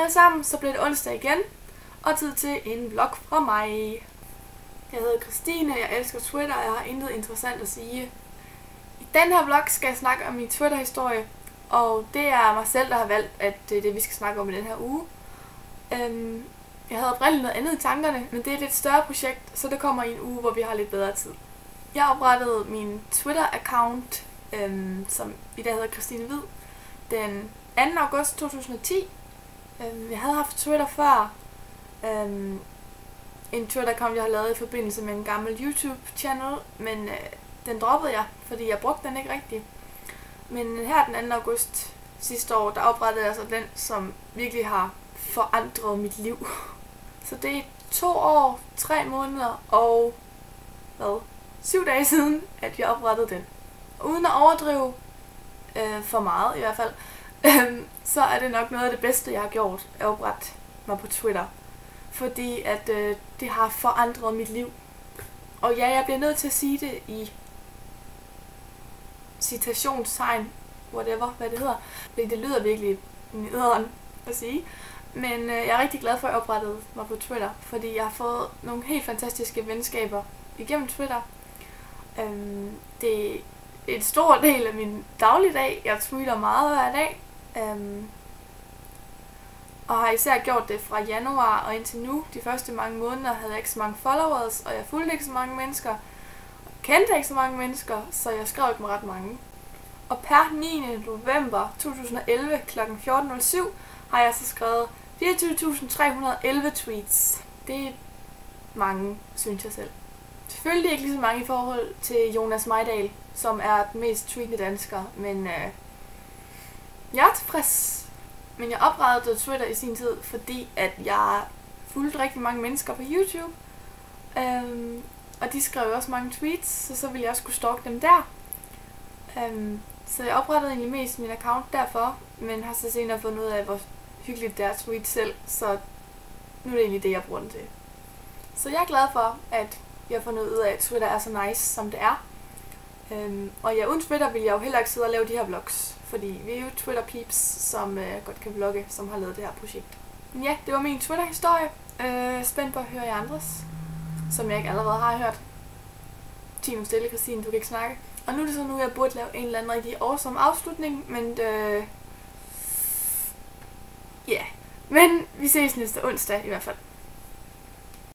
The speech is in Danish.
alle sammen, så blev det onsdag igen, og tid til en vlog fra mig. Jeg hedder Christine, jeg elsker Twitter, og jeg har intet interessant at sige. I den her vlog skal jeg snakke om min Twitter-historie, og det er mig selv, der har valgt, at det er det, vi skal snakke om i den her uge. Jeg havde oprindeligt noget andet i tankerne, men det er et lidt større projekt, så det kommer i en uge, hvor vi har lidt bedre tid. Jeg oprettede min Twitter-account, som i dag hedder Christine Hvid, den 2. august 2010. Jeg havde haft Twitter før. En Twitter-account, jeg har lavet i forbindelse med en gammel YouTube-channel, men den droppede jeg, fordi jeg brugte den ikke rigtigt. Men her den 2. august sidste år, der oprettede jeg så den, som virkelig har forandret mit liv. Så det er 2 år, 3 måneder og 7 dage siden, at jeg oprettede den. Uden at overdrive for meget i hvert fald, så er det nok noget af det bedste, jeg har gjort, at oprette mig på Twitter. Fordi at det har forandret mit liv. Og ja, jeg bliver nødt til at sige det i citationstegn, whatever, hvad det hedder. Fordi det lyder virkelig nederen at sige. Men jeg er rigtig glad for, at jeg oprettede mig på Twitter. Fordi jeg har fået nogle helt fantastiske venskaber igennem Twitter. Det er en stor del af min dagligdag. Jeg tweeter meget hver dag. Og har især gjort det fra januar og indtil nu. De første mange måneder havde jeg ikke så mange followers, og jeg fulgte ikke så mange mennesker. Og kendte ikke så mange mennesker, så jeg skrev ikke med ret mange. Og per 9. november 2011 kl. 14.07 har jeg så skrevet 24.311 tweets. Det er mange, synes jeg selv. Selvfølgelig ikke lige så mange i forhold til Jonas Mejdal, som er den mest tweetende dansker, men jeg er tilfreds. Men jeg oprettede Twitter i sin tid, fordi at jeg fulgte rigtig mange mennesker på YouTube. Og de skrev også mange tweets, så ville jeg også kunne stalke dem der. Så jeg oprettede egentlig mest min account derfor, men har så senere fundet ud af, hvor hyggeligt det er at tweet selv, så nu er det egentlig det, jeg bruger den til. Så jeg er glad for, at jeg har fundet ud af, at Twitter er så nice, som det er. Og ja, uden Twitter vil jeg jo heller ikke sidde og lave de her vlogs, fordi vi er jo Twitter-peeps, som godt kan vlogge, som har lavet det her projekt. Men ja, det var min Twitter-historie. Spændt på at høre jer andres, som jeg ikke allerede har hørt. 10 nu stille, Christine, du kan ikke snakke. Og nu er det så nu, jeg burde lave en eller anden rigtig awesome afslutning, men ja. Men vi ses næste onsdag i hvert fald.